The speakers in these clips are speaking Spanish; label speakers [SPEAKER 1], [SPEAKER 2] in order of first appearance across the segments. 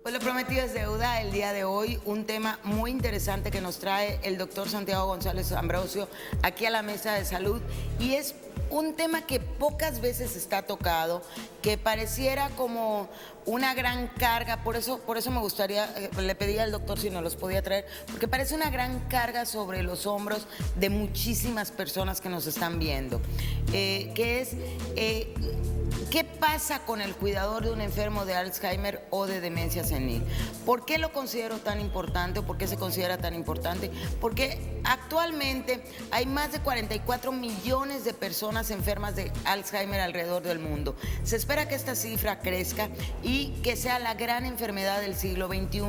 [SPEAKER 1] Pues lo prometido es deuda. El día de hoy un tema muy interesante que nos trae el doctor Santiago González Ambrosio aquí a la mesa de salud, y es un tema que pocas veces está tocado, que pareciera como una gran carga. Por eso me gustaría, le pedí al doctor si nos los podía traer, porque parece una gran carga sobre los hombros de muchísimas personas que nos están viendo, que es ¿qué pasa con el cuidador de un enfermo de Alzheimer o de demencia senil? ¿Por qué lo considero tan importante o por qué se considera tan importante? Porque actualmente hay más de 44 millones de personas enfermas de Alzheimer alrededor del mundo. Se espera que esta cifra crezca y que sea la gran enfermedad del siglo XXI.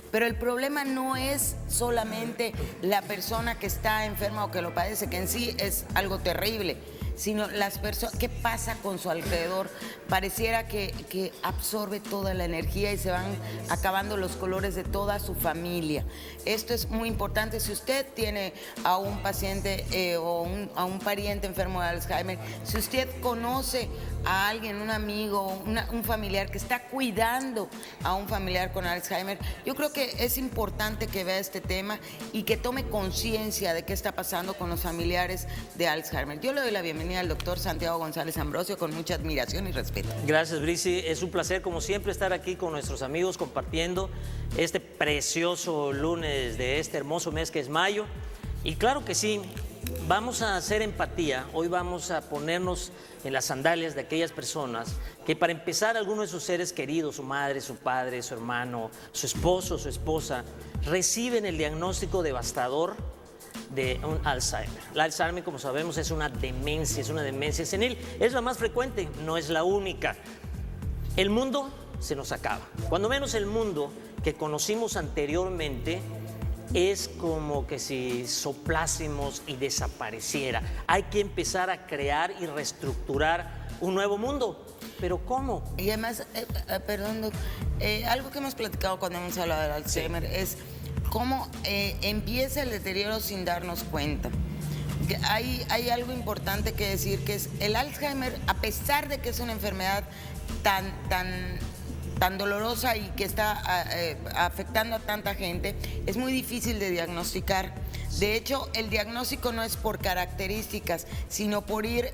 [SPEAKER 1] Pero el problema no es solamente la persona que está enferma o que lo padece, que en sí es algo terrible, sino las personas, ¿qué pasa con su alrededor? Pareciera que absorbe toda la energía y se van acabando los colores de toda su familia. Esto es muy importante. Si usted tiene a un paciente a un pariente enfermo de Alzheimer, si usted conoce a alguien, un amigo, un familiar que está cuidando a un familiar con Alzheimer, yo creo que es importante que vea este tema y que tome conciencia de qué está pasando con los familiares de Alzheimer. Yo le doy la bienvenida al doctor Santiago González Ambrosio con mucha admiración y respeto.
[SPEAKER 2] Gracias, Brisi. Es un placer, como siempre, estar aquí con nuestros amigos compartiendo este precioso lunes de este hermoso mes que es mayo. Y claro que sí, vamos a hacer empatía. Hoy vamos a ponernos en las sandalias de aquellas personas que, para empezar, algunos de sus seres queridos, su madre, su padre, su hermano, su esposo, su esposa, reciben el diagnóstico devastador de un Alzheimer. El Alzheimer, como sabemos, es una demencia senil. Es la más frecuente, no es la única. El mundo se nos acaba. Cuando menos el mundo que conocimos anteriormente es como que si soplásemos y desapareciera. Hay que empezar a crear y reestructurar un nuevo mundo. ¿Pero cómo?
[SPEAKER 1] Y además, perdón, doc, algo que hemos platicado cuando hemos hablado del Alzheimer es cómo empieza el deterioro sin darnos cuenta. Hay algo importante que decir, que es el Alzheimer, a pesar de que es una enfermedad tan dolorosa y que está afectando a tanta gente, es muy difícil de diagnosticar. De hecho, el diagnóstico no es por características, sino por ir,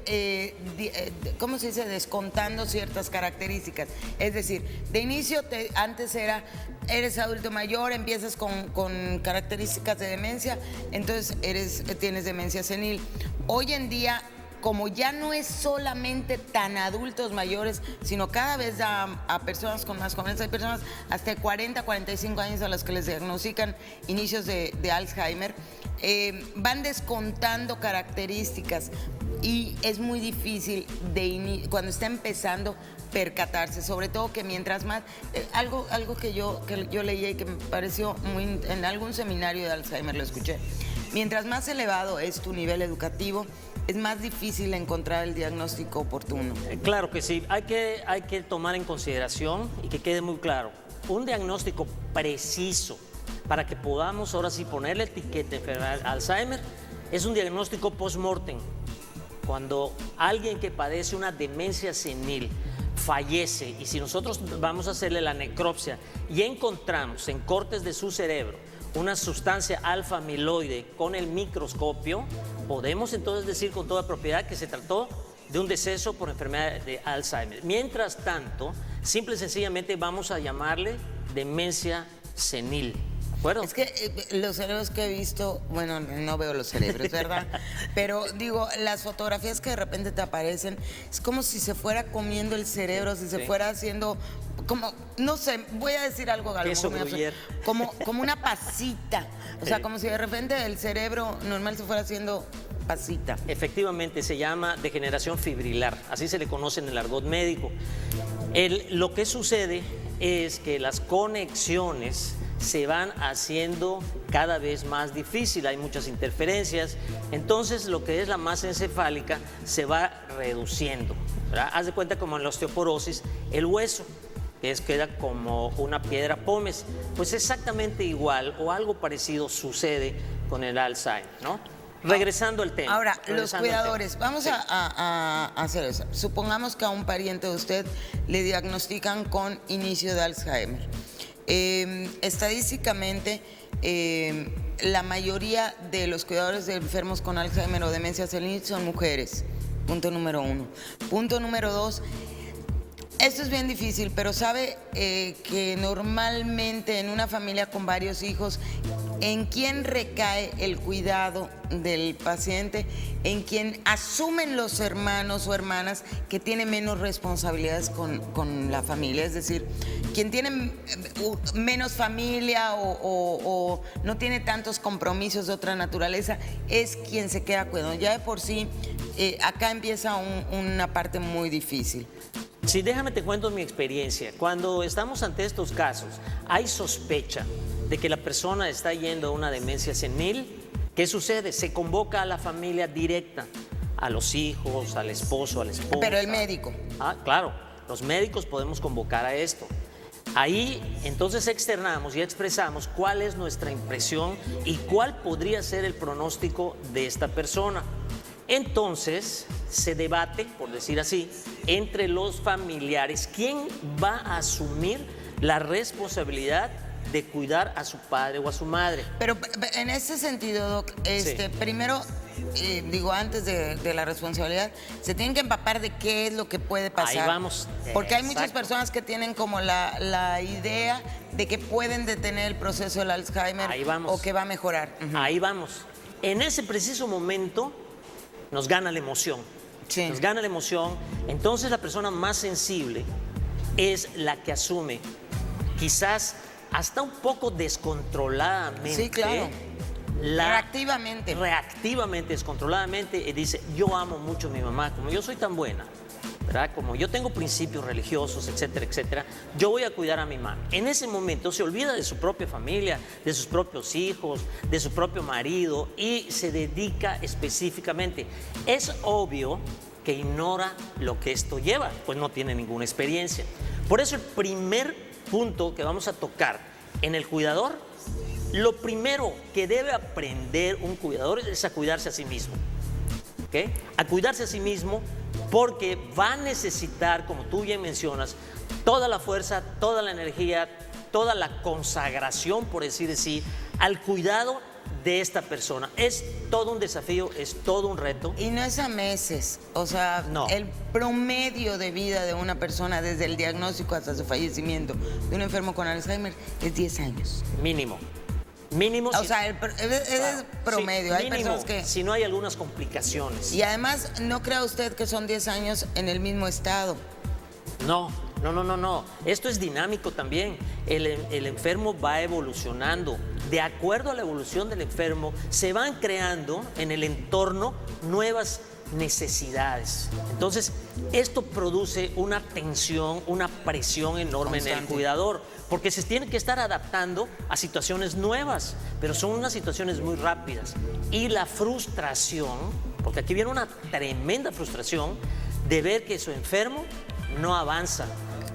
[SPEAKER 1] ¿cómo se dice?, descontando ciertas características. Es decir, de inicio, antes eres adulto mayor, empiezas con características de demencia, entonces tienes demencia senil. Hoy en día, como ya no es solamente tan adultos mayores, sino cada vez a personas con más jóvenes, hay personas hasta 40, 45 años a las que les diagnostican inicios de Alzheimer, van descontando características y es muy difícil cuando está empezando percatarse, sobre todo que mientras más, algo que yo leí y que me pareció en algún seminario de Alzheimer lo escuché, mientras más elevado es tu nivel educativo, es más difícil encontrar el diagnóstico oportuno.
[SPEAKER 2] Claro que sí, hay que tomar en consideración y que quede muy claro, un diagnóstico preciso para que podamos ahora sí ponerle etiqueta de enfermedad de Alzheimer es un diagnóstico post-mortem. Cuando alguien que padece una demencia senil fallece y si nosotros vamos a hacerle la necropsia y encontramos en cortes de su cerebro una sustancia alfa-amiloide con el microscopio, podemos entonces decir con toda propiedad que se trató de un deceso por enfermedad de Alzheimer. Mientras tanto, simple y sencillamente vamos a llamarle demencia senil. ¿De acuerdo?
[SPEAKER 1] Es que los cerebros que he visto, bueno, no veo los cerebros, ¿verdad? Pero digo, las fotografías que de repente te aparecen, es como si se fuera comiendo el cerebro, si se fuera haciendo como, no sé, voy a decir algo como una pasita, o sea, como si de repente el cerebro normal se fuera haciendo pasita.
[SPEAKER 2] Efectivamente, se llama degeneración fibrilar, así se le conoce en el argot médico. Lo que sucede es que las conexiones se van haciendo cada vez más difícil, hay muchas interferencias, entonces lo que es la masa encefálica se va reduciendo, ¿verdad? Haz de cuenta como en la osteoporosis, el hueso, que queda como una piedra pómez, pues exactamente igual o algo parecido sucede con el Alzheimer, ¿no? Regresando al tema.
[SPEAKER 1] Ahora, los cuidadores, vamos a hacer eso. Supongamos que a un pariente de usted le diagnostican con inicio de Alzheimer. Estadísticamente, la mayoría de los cuidadores de enfermos con Alzheimer o demencia senil son mujeres. Punto número 1. Punto número 2. Esto es bien difícil, pero sabe que normalmente en una familia con varios hijos, ¿en quién recae el cuidado del paciente? En quien asumen los hermanos o hermanas que tienen menos responsabilidades con la familia. Es decir, quien tiene menos familia o no tiene tantos compromisos de otra naturaleza es quien se queda cuidando. Ya de por sí, acá empieza una parte muy difícil.
[SPEAKER 2] Sí, déjame te cuento mi experiencia. Cuando estamos ante estos casos, hay sospecha de que la persona está yendo a una demencia senil. ¿Qué sucede? Se convoca a la familia directa, a los hijos, al esposo, a la esposa.
[SPEAKER 1] Pero el médico.
[SPEAKER 2] Claro, los médicos podemos convocar a esto. Ahí entonces externamos y expresamos cuál es nuestra impresión y cuál podría ser el pronóstico de esta persona. Entonces se debate, por decir así, entre los familiares quién va a asumir la responsabilidad de cuidar a su padre o a su madre.
[SPEAKER 1] Pero en ese sentido, Doc,
[SPEAKER 2] Sí.
[SPEAKER 1] Primero, digo, antes de la responsabilidad, se tienen que empapar de qué es lo que puede pasar.
[SPEAKER 2] Ahí vamos.
[SPEAKER 1] Porque hay muchas
[SPEAKER 2] Exacto.
[SPEAKER 1] personas que tienen como la idea de que pueden detener el proceso del Alzheimer.
[SPEAKER 2] Ahí vamos.
[SPEAKER 1] O que va a mejorar.
[SPEAKER 2] Ahí vamos. En ese preciso momento nos gana la emoción.
[SPEAKER 1] Sí.
[SPEAKER 2] Nos gana la emoción. Entonces la persona más sensible es la que asume, quizás hasta un poco descontroladamente.
[SPEAKER 1] Sí, claro. Reactivamente.
[SPEAKER 2] Reactivamente, descontroladamente, y dice, yo amo mucho a mi mamá, como yo soy tan buena, ¿verdad? Como yo tengo principios religiosos, etcétera, etcétera, yo voy a cuidar a mi mamá. En ese momento se olvida de su propia familia, de sus propios hijos, de su propio marido y se dedica específicamente. Es obvio que ignora lo que esto lleva, pues no tiene ninguna experiencia. Por eso el primer punto que vamos a tocar en el cuidador, lo primero que debe aprender un cuidador es a cuidarse a sí mismo. ¿Okay? A cuidarse a sí mismo porque va a necesitar, como tú bien mencionas, toda la fuerza, toda la energía, toda la consagración, por decir así, al cuidado de esta persona. Es todo un desafío, es todo un reto.
[SPEAKER 1] Y no es a meses, o sea,
[SPEAKER 2] No.
[SPEAKER 1] El promedio de vida de una persona desde el diagnóstico hasta su fallecimiento de un enfermo con Alzheimer es 10 años.
[SPEAKER 2] Mínimo. Mínimo.
[SPEAKER 1] O sea, es promedio.
[SPEAKER 2] Sí,
[SPEAKER 1] Hay
[SPEAKER 2] mínimo,
[SPEAKER 1] personas que...
[SPEAKER 2] si no hay algunas complicaciones.
[SPEAKER 1] Y además, no crea usted que son 10 años en el mismo estado.
[SPEAKER 2] No. Esto es dinámico también. El enfermo va evolucionando. De acuerdo a la evolución del enfermo, se van creando en el entorno nuevas necesidades. Entonces, esto produce una tensión, una presión enorme en el
[SPEAKER 1] Constante.
[SPEAKER 2] cuidador, porque se tiene que estar adaptando a situaciones nuevas, pero son unas situaciones muy rápidas. Y la frustración, porque aquí viene una tremenda frustración de ver que su enfermo no avanza,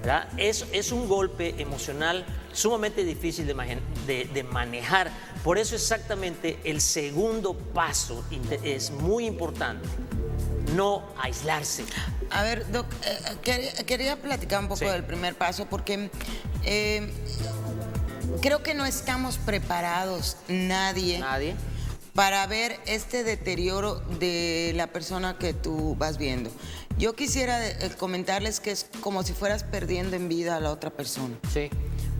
[SPEAKER 2] ¿verdad? Es un golpe emocional sumamente difícil de manejar. Por eso exactamente el segundo paso es muy importante, no aislarse.
[SPEAKER 1] A ver, Doc, quería platicar un poco
[SPEAKER 2] Sí.
[SPEAKER 1] del primer paso porque creo que no estamos preparados, nadie, para ver este deterioro de la persona que tú vas viendo. Yo quisiera comentarles que es como si fueras perdiendo en vida a la otra persona.
[SPEAKER 2] Sí.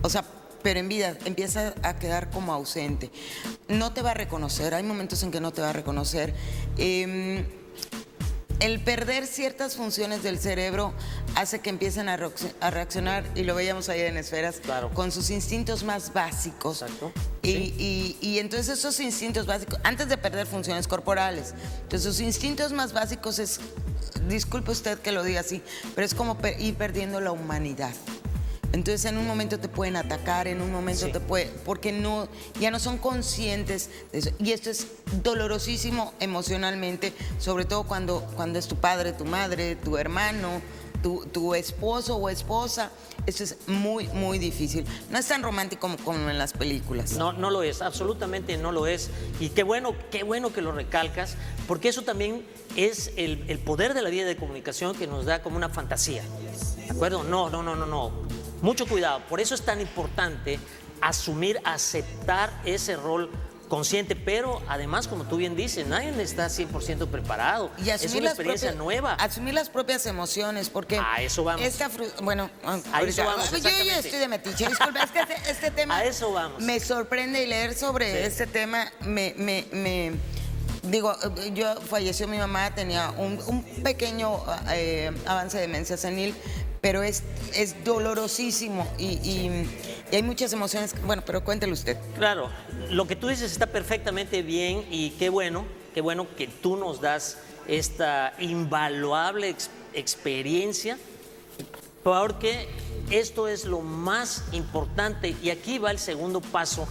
[SPEAKER 1] O sea, pero en vida empieza a quedar como ausente. No te va a reconocer, hay momentos en que no te va a reconocer. El perder ciertas funciones del cerebro hace que empiecen a reaccionar, y lo veíamos ahí en Esferas,
[SPEAKER 2] Claro.
[SPEAKER 1] con sus instintos más básicos.
[SPEAKER 2] Exacto.
[SPEAKER 1] Y entonces esos instintos básicos, antes de perder funciones corporales, entonces sus instintos más básicos es, disculpe usted que lo diga así, pero es como ir perdiendo la humanidad. Entonces en un momento te pueden atacar, en un momento
[SPEAKER 2] Sí.
[SPEAKER 1] porque ya no son conscientes de eso. Y esto es dolorosísimo emocionalmente, sobre todo cuando es tu padre, tu madre, tu hermano, tu esposo o esposa. Esto es muy, muy difícil. No es tan romántico como en las películas.
[SPEAKER 2] No lo es, absolutamente no lo es. Y qué bueno que lo recalcas, porque eso también es el poder de la vía de comunicación que nos da como una fantasía. ¿De acuerdo? No. Mucho cuidado. Por eso es tan importante asumir, aceptar ese rol consciente, pero además, como tú bien dices, nadie está 100% preparado.
[SPEAKER 1] Y
[SPEAKER 2] es una experiencia nueva.
[SPEAKER 1] Asumir las propias emociones, porque...
[SPEAKER 2] A eso vamos.
[SPEAKER 1] Bueno,
[SPEAKER 2] a eso vamos,
[SPEAKER 1] yo estoy de metiche, disculpa, es que este tema...
[SPEAKER 2] A eso vamos.
[SPEAKER 1] Me sorprende, y leer sobre este tema Digo, falleció mi mamá, tenía un pequeño avance de demencia senil, pero es dolorosísimo y hay muchas emociones. Bueno, pero cuéntelo usted.
[SPEAKER 2] Claro, lo que tú dices está perfectamente bien y qué bueno que tú nos das esta invaluable experiencia, porque esto es lo más importante y aquí va el segundo paso,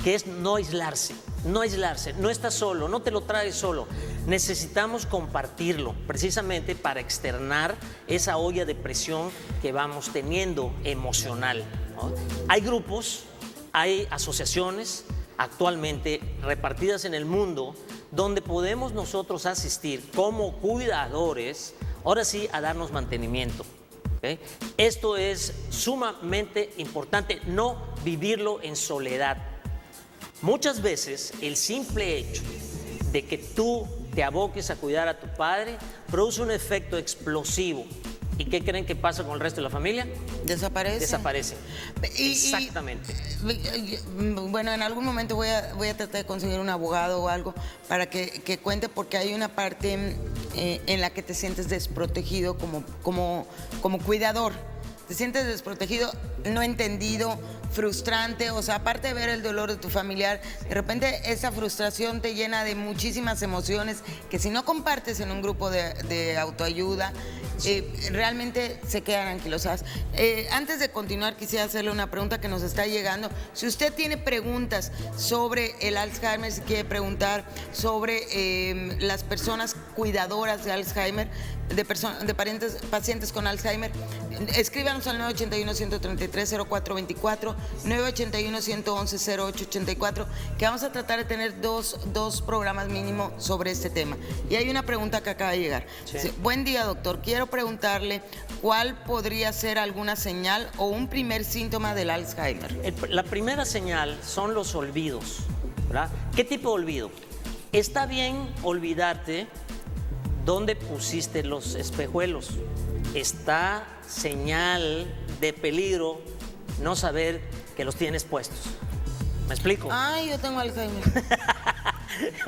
[SPEAKER 2] que es no aislarse. No aislarse, no estás solo, no te lo traes solo. Necesitamos compartirlo precisamente para externar esa olla de presión que vamos teniendo emocional, ¿no? Hay grupos, hay asociaciones actualmente repartidas en el mundo donde podemos nosotros asistir como cuidadores, ahora sí, a darnos mantenimiento. ¿Okay? Esto es sumamente importante, no vivirlo en soledad. Muchas veces el simple hecho de que tú te aboques a cuidar a tu padre produce un efecto explosivo. ¿Y qué creen que pasa con el resto de la familia? Desaparece. Exactamente.
[SPEAKER 1] Bueno, en algún momento voy a tratar de conseguir un abogado o algo para que cuente, porque hay una parte en la que te sientes desprotegido como cuidador. Te sientes desprotegido, no entendido, frustrante, o sea, aparte de ver el dolor de tu familiar, de repente esa frustración te llena de muchísimas emociones que si no compartes en un grupo de autoayuda, realmente se quedan anquilosadas. Antes de continuar, quisiera hacerle una pregunta que nos está llegando. Si usted tiene preguntas sobre el Alzheimer, si quiere preguntar sobre las personas cuidadoras de Alzheimer, de pacientes con Alzheimer, escríbanos al 981-133-0424, 981-111-0884, que vamos a tratar de tener dos programas mínimo sobre este tema. Y hay una pregunta que acaba de llegar.
[SPEAKER 2] Sí.
[SPEAKER 1] Buen día, doctor. Quiero preguntarle cuál podría ser alguna señal o un primer síntoma del Alzheimer.
[SPEAKER 2] La primera señal son los olvidos, ¿verdad? ¿Qué tipo de olvido? Está bien olvidarte dónde pusiste los espejuelos. Está señal de peligro no saber que los tienes puestos. ¿Me explico?
[SPEAKER 1] Ay, yo tengo Alzheimer.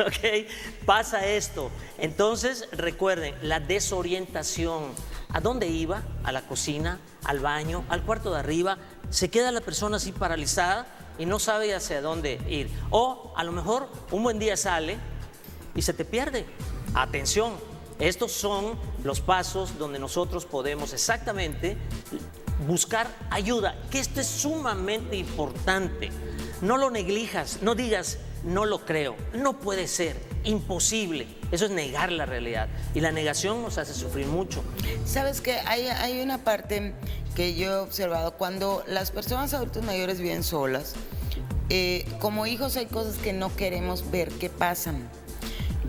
[SPEAKER 2] Ok, pasa esto. Entonces, recuerden, la desorientación. ¿A dónde iba? A la cocina, al baño, al cuarto de arriba. Se queda la persona así paralizada y no sabe hacia dónde ir. O a lo mejor un buen día sale y se te pierde. Atención, estos son los pasos donde nosotros podemos exactamente buscar ayuda, que esto es sumamente importante. No lo neglijas, no digas, no lo creo, no puede ser, imposible. Eso es negar la realidad y la negación nos hace sufrir mucho.
[SPEAKER 1] ¿Sabes qué? Hay una parte que yo he observado cuando las personas adultas mayores viven solas. Como hijos hay cosas que no queremos ver que pasan.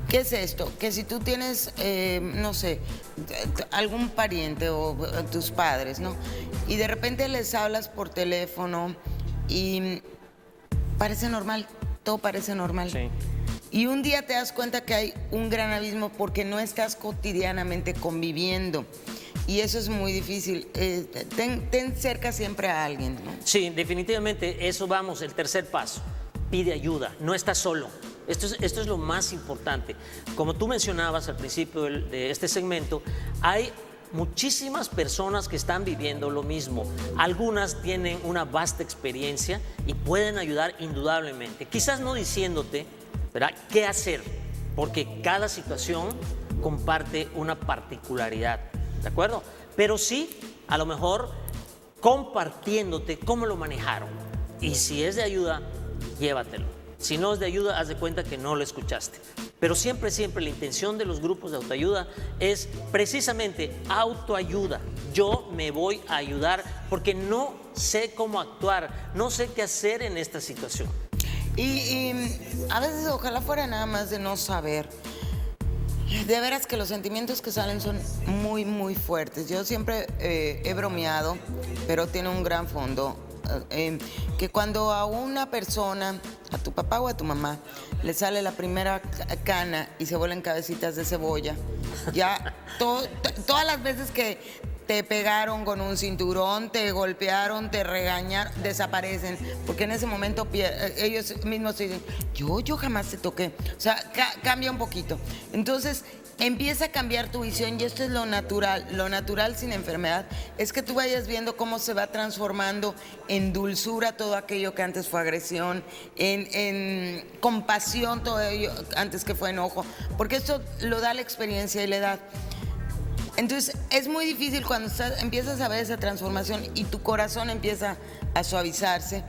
[SPEAKER 1] ¿Qué es esto? Que si tú tienes, no sé, algún pariente o tus padres, ¿no? Y de repente les hablas por teléfono y parece normal, todo parece normal.
[SPEAKER 2] Sí.
[SPEAKER 1] Y un día te das cuenta que hay un gran abismo porque no estás cotidianamente conviviendo. Y eso es muy difícil. Ten cerca siempre a alguien, ¿no?
[SPEAKER 2] Sí, definitivamente, eso vamos, el tercer paso. Pide ayuda, no estás solo. Esto es lo más importante. Como tú mencionabas al principio de este segmento, hay muchísimas personas que están viviendo lo mismo. Algunas tienen una vasta experiencia y pueden ayudar indudablemente. Quizás no diciéndote, ¿verdad?, qué hacer, porque cada situación comparte una particularidad, ¿de acuerdo? Pero sí, a lo mejor, compartiéndote cómo lo manejaron. Y si es de ayuda, llévatelo. Si no es de ayuda, haz de cuenta que no lo escuchaste. Pero siempre la intención de los grupos de autoayuda es precisamente autoayuda. Yo me voy a ayudar porque no sé cómo actuar, no sé qué hacer en esta situación.
[SPEAKER 1] Y a veces ojalá fuera nada más de no saber. De veras que los sentimientos que salen son muy, muy fuertes. Yo siempre he bromeado, pero tiene un gran fondo, que cuando a una persona, a tu papá o a tu mamá, le sale la primera cana y se vuelven cabecitas de cebolla, ya todas las veces que te pegaron con un cinturón, te golpearon, te regañaron, desaparecen, porque en ese momento ellos mismos te dicen, yo jamás te toqué. O sea, cambia un poquito. Entonces, empieza a cambiar tu visión y esto es lo natural sin enfermedad, es que tú vayas viendo cómo se va transformando en dulzura todo aquello que antes fue agresión, en compasión todo ello antes que fue enojo, porque esto lo da la experiencia y la edad. Entonces es muy difícil cuando empiezas a ver esa transformación y tu corazón empieza a suavizarse,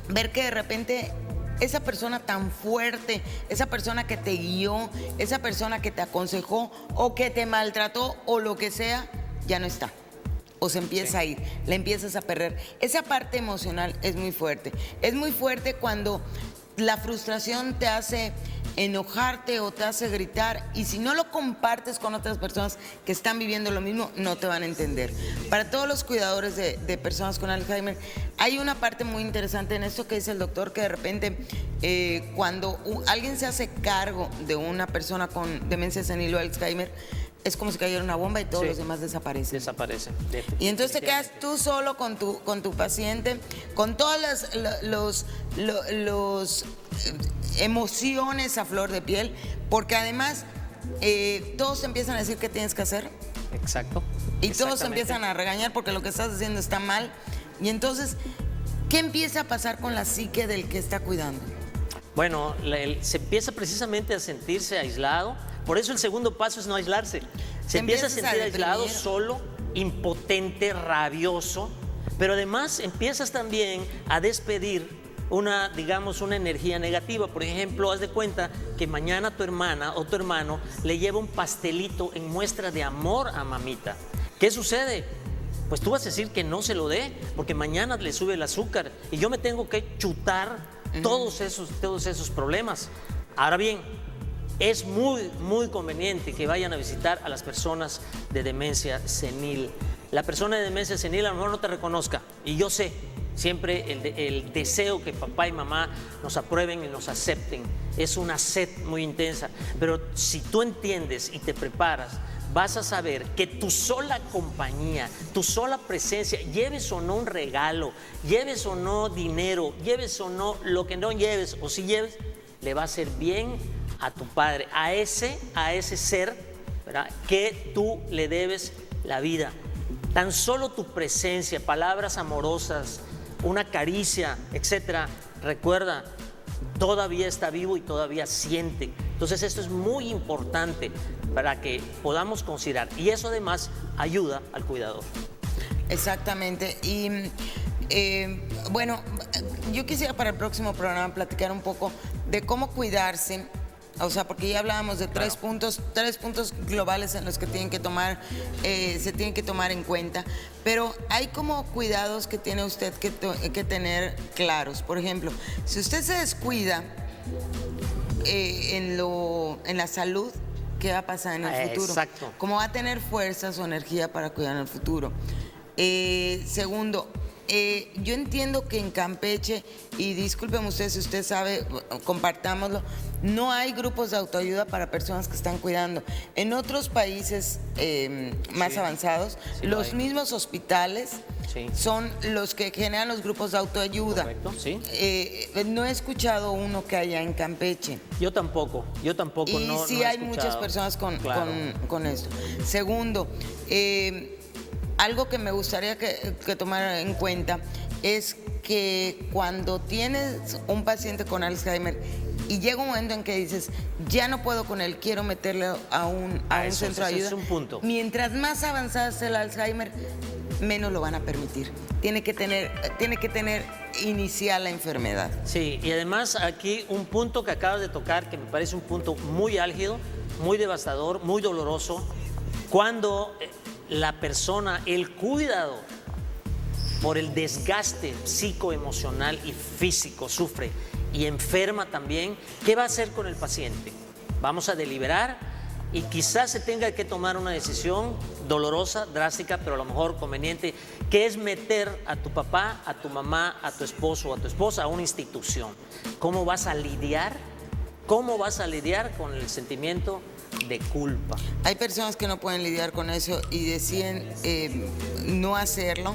[SPEAKER 1] ver que de repente esa persona tan fuerte, esa persona que te guió, esa persona que te aconsejó o que te maltrató o lo que sea, ya no está. O se empieza a ir, la empiezas a perder. Esa parte emocional es muy fuerte. Es muy fuerte cuando la frustración te hace enojarte o te hace gritar, y si no lo compartes con otras personas que están viviendo lo mismo, no te van a entender. Para todos los cuidadores de personas con Alzheimer, hay una parte muy interesante en esto que dice el doctor, que de repente cuando alguien se hace cargo de una persona con demencia senil o Alzheimer, es como si cayera una bomba y todos los demás desaparecen. Y entonces te quedas tú solo con tu paciente, con todas las emociones a flor de piel, porque además todos empiezan a decir qué tienes que hacer.
[SPEAKER 2] Exacto.
[SPEAKER 1] Y todos empiezan a regañar porque lo que estás haciendo está mal. Y entonces, ¿qué empieza a pasar con la psique del que está cuidando?
[SPEAKER 2] Bueno, se empieza precisamente a sentirse aislado. Por eso el segundo paso es no aislarse. Se empieza a sentir aislado, solo, impotente, rabioso, pero además empiezas también a despedir una energía negativa. Por ejemplo, haz de cuenta que mañana tu hermana o tu hermano le lleva un pastelito en muestra de amor a mamita. ¿Qué sucede? Pues tú vas a decir que no se lo dé, porque mañana le sube el azúcar y yo me tengo que chutar todos esos problemas. Ahora bien, es muy, muy conveniente que vayan a visitar a las personas de demencia senil. La persona de demencia senil a lo mejor no te reconozca, y yo sé, siempre el deseo que papá y mamá nos aprueben y nos acepten es una sed muy intensa, pero si tú entiendes y te preparas, vas a saber que tu sola compañía, tu sola presencia, lleves o no un regalo, lleves o no dinero, lleves o no lo que no lleves, o si lleves, le va a hacer bien a tu padre, a ese ser, ¿verdad?, que tú le debes la vida. Tan solo tu presencia, palabras amorosas, una caricia, etcétera, recuerda, todavía está vivo y todavía siente. Entonces esto es muy importante para que podamos considerar, y eso además ayuda al cuidador.
[SPEAKER 1] Exactamente. Y bueno, yo quisiera para el próximo programa platicar un poco de cómo cuidarse. O sea, porque ya hablábamos de tres puntos globales en los que se tienen que tomar en cuenta, pero hay como cuidados que tiene usted que tener claros. Por ejemplo, si usted se descuida en la salud, ¿qué va a pasar en el futuro?
[SPEAKER 2] Exacto.
[SPEAKER 1] ¿Cómo va a tener fuerzas o energía para cuidar en el futuro? Segundo, yo entiendo que en Campeche, y discúlpeme usted si usted sabe, compartámoslo, no hay grupos de autoayuda para personas que están cuidando. En otros países más avanzados, los mismos hospitales son los que generan los grupos de autoayuda.
[SPEAKER 2] Correcto, sí.
[SPEAKER 1] No he escuchado uno que haya en Campeche.
[SPEAKER 2] Yo tampoco.
[SPEAKER 1] Y
[SPEAKER 2] no,
[SPEAKER 1] sí
[SPEAKER 2] no he
[SPEAKER 1] hay
[SPEAKER 2] escuchado.
[SPEAKER 1] muchas personas con esto. Segundo, algo que me gustaría que tomara en cuenta es que cuando tienes un paciente con Alzheimer y llega un momento en que dices, ya no puedo con él, quiero meterle a un centro de ayuda,
[SPEAKER 2] es un punto.
[SPEAKER 1] Mientras más avanzado esté el Alzheimer, menos lo van a permitir. Tiene que tener inicial la enfermedad.
[SPEAKER 2] Sí, y además aquí un punto que acabas de tocar, que me parece un punto muy álgido, muy devastador, muy doloroso, cuando la persona, el cuidador, por el desgaste psicoemocional y físico sufre y enferma también, ¿qué va a hacer con el paciente? Vamos a deliberar y quizás se tenga que tomar una decisión dolorosa, drástica, pero a lo mejor conveniente, que es meter a tu papá, a tu mamá, a tu esposo o a tu esposa a una institución. ¿Cómo vas a lidiar? ¿Cómo vas a lidiar con el sentimiento de culpa?
[SPEAKER 1] Hay personas que no pueden lidiar con eso y deciden no hacerlo.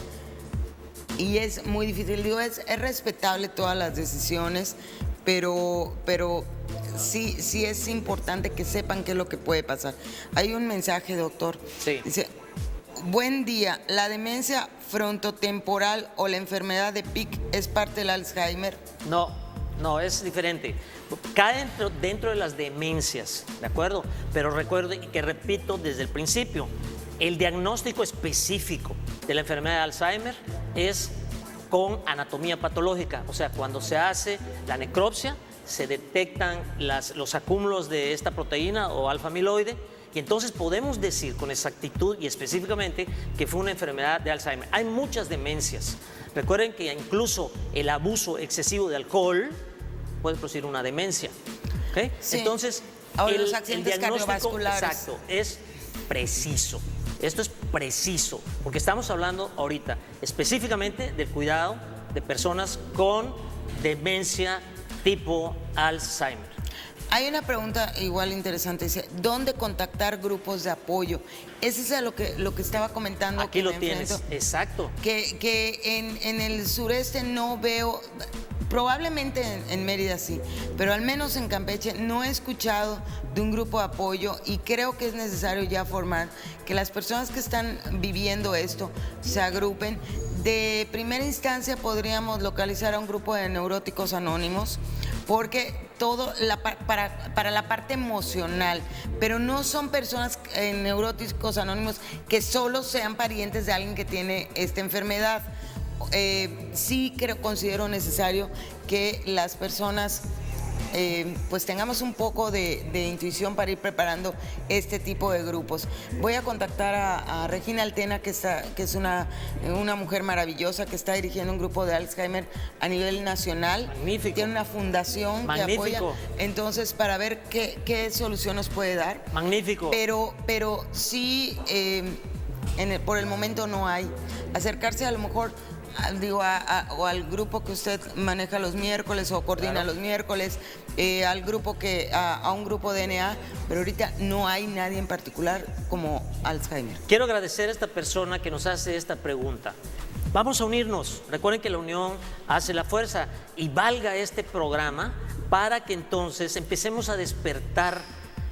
[SPEAKER 1] Y es muy difícil. Digo, es respetable todas las decisiones, pero sí es importante que sepan qué es lo que puede pasar. Hay un mensaje, doctor.
[SPEAKER 2] Sí.
[SPEAKER 1] Dice, buen día, ¿la demencia frontotemporal o la enfermedad de Pick es parte del Alzheimer?
[SPEAKER 2] No, es diferente. Cae dentro de las demencias, ¿de acuerdo? Pero recuerde que repito desde el principio, el diagnóstico específico de la enfermedad de Alzheimer es con anatomía patológica, o sea, cuando se hace la necropsia, se detectan los acúmulos de esta proteína o alfa-amiloide, y entonces podemos decir con exactitud y específicamente que fue una enfermedad de Alzheimer. Hay muchas demencias. Recuerden que incluso el abuso excesivo de alcohol puede producir una demencia. ¿Okay?
[SPEAKER 1] Sí.
[SPEAKER 2] Entonces,
[SPEAKER 1] ahora
[SPEAKER 2] el
[SPEAKER 1] los accidentes
[SPEAKER 2] diagnóstico
[SPEAKER 1] cardiovasculares.
[SPEAKER 2] exacto es preciso. Esto es preciso, porque estamos hablando ahorita específicamente del cuidado de personas con demencia tipo Alzheimer.
[SPEAKER 1] Hay una pregunta igual interesante, dice, ¿dónde contactar grupos de apoyo? Ese es lo que estaba comentando.
[SPEAKER 2] Aquí lo tienes, exacto.
[SPEAKER 1] Que en el sureste no veo, probablemente en Mérida sí, pero al menos en Campeche no he escuchado de un grupo de apoyo y creo que es necesario ya formar que las personas que están viviendo esto se agrupen. De primera instancia podríamos localizar a un grupo de neuróticos anónimos, porque todo para la parte emocional, pero no son personas neuróticos anónimos que solo sean parientes de alguien que tiene esta enfermedad. Sí considero necesario que las personas pues tengamos un poco de intuición para ir preparando este tipo de grupos. Voy a contactar a Regina Altena, que es una mujer maravillosa que está dirigiendo un grupo de Alzheimer a nivel nacional.
[SPEAKER 2] Magnífico.
[SPEAKER 1] Tiene una fundación
[SPEAKER 2] Magnífico.
[SPEAKER 1] que apoya. Entonces, para ver qué solución nos puede dar.
[SPEAKER 2] Magnífico.
[SPEAKER 1] Pero sí, por el momento no hay. Acercarse a lo mejor o al grupo que usted maneja los miércoles o coordina
[SPEAKER 2] Claro.
[SPEAKER 1] los miércoles, al grupo a un grupo de DNA, pero ahorita no hay nadie en particular como Alzheimer.
[SPEAKER 2] Quiero agradecer a esta persona que nos hace esta pregunta. Vamos a unirnos. Recuerden que la unión hace la fuerza y valga este programa para que entonces empecemos a despertar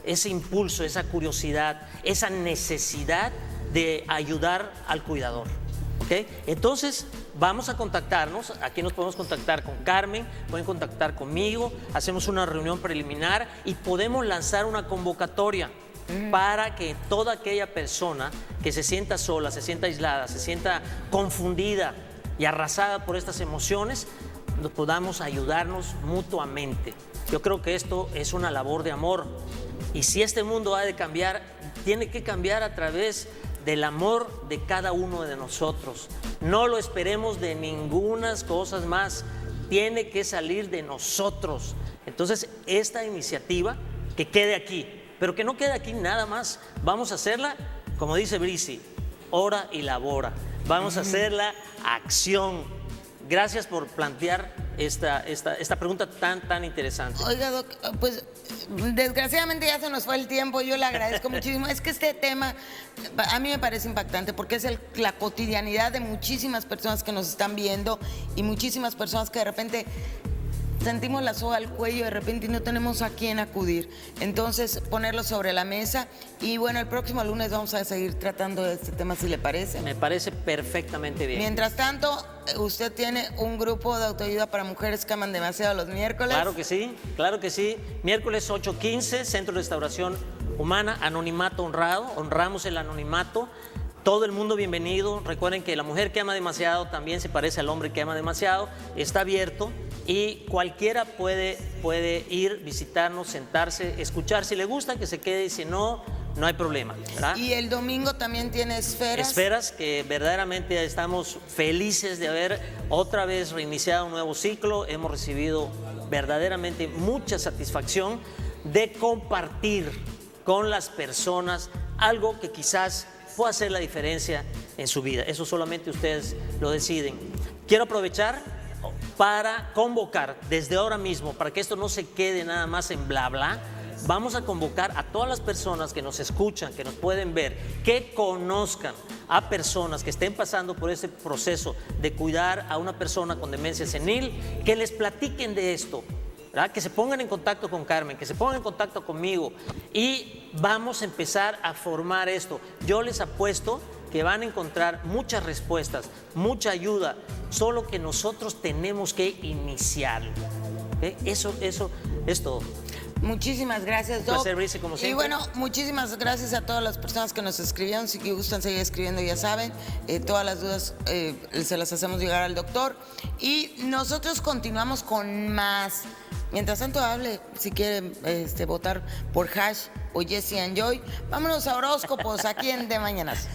[SPEAKER 2] ese impulso, esa curiosidad, esa necesidad de ayudar al cuidador. ¿Okay? Entonces, vamos a contactarnos. Aquí nos podemos contactar con Carmen, pueden contactar conmigo, hacemos una reunión preliminar y podemos lanzar una convocatoria para que toda aquella persona que se sienta sola, se sienta aislada, se sienta confundida y arrasada por estas emociones, nos podamos ayudarnos mutuamente. Yo creo que esto es una labor de amor y si este mundo ha de cambiar, tiene que cambiar a través del amor de cada uno de nosotros. No lo esperemos de ninguna cosa más, tiene que salir de nosotros. Entonces, esta iniciativa que quede aquí, pero que no quede aquí nada más, vamos a hacerla, como dice Brisi, ora y labora. Vamos a hacerla acción. Gracias por plantear esta pregunta tan interesante.
[SPEAKER 1] Oiga, Doc, pues desgraciadamente ya se nos fue el tiempo, yo le agradezco muchísimo. Es que este tema a mí me parece impactante porque es la cotidianidad de muchísimas personas que nos están viendo y muchísimas personas que de repente sentimos la soga al cuello de repente y no tenemos a quién acudir. Entonces, ponerlo sobre la mesa y bueno, el próximo lunes vamos a seguir tratando de este tema, si le parece.
[SPEAKER 2] Me parece perfectamente bien.
[SPEAKER 1] Mientras tanto, usted tiene un grupo de autoayuda para mujeres que aman demasiado los miércoles.
[SPEAKER 2] Claro que sí, claro que sí. Miércoles 8:15, Centro de Restauración Humana, anonimato honrado, honramos el anonimato. Todo el mundo bienvenido. Recuerden que la mujer que ama demasiado también se parece al hombre que ama demasiado. Está abierto y cualquiera puede ir, visitarnos, sentarse, escuchar. Si le gusta, que se quede y si no, no hay problema, ¿verdad?
[SPEAKER 1] Y el domingo también tiene esferas.
[SPEAKER 2] Esferas, que verdaderamente estamos felices de haber otra vez reiniciado un nuevo ciclo. Hemos recibido verdaderamente mucha satisfacción de compartir con las personas, algo que quizás pueda hacer la diferencia en su vida. Eso solamente ustedes lo deciden. Quiero aprovechar para convocar desde ahora mismo, para que esto no se quede nada más en bla bla. Vamos a convocar a todas las personas que nos escuchan, que nos pueden ver, que conozcan a personas que estén pasando por ese proceso de cuidar a una persona con demencia senil, que les platiquen de esto, ¿verdad? Que se pongan en contacto con Carmen, que se pongan en contacto conmigo y vamos a empezar a formar esto. Yo les apuesto que van a encontrar muchas respuestas, mucha ayuda, solo que nosotros tenemos que iniciarlo. ¿Okay? Eso es todo.
[SPEAKER 1] Muchísimas gracias, Doc.
[SPEAKER 2] Un placer, Brice, como siempre.
[SPEAKER 1] Y bueno, muchísimas gracias a todas las personas que nos escribieron. Si gustan seguir escribiendo, ya saben, todas las dudas se las hacemos llegar al doctor. Y nosotros continuamos con más. Mientras tanto, hable, si quieren votar por Hash o Jesse and Joy. Vámonos a horóscopos aquí en De Mañanas.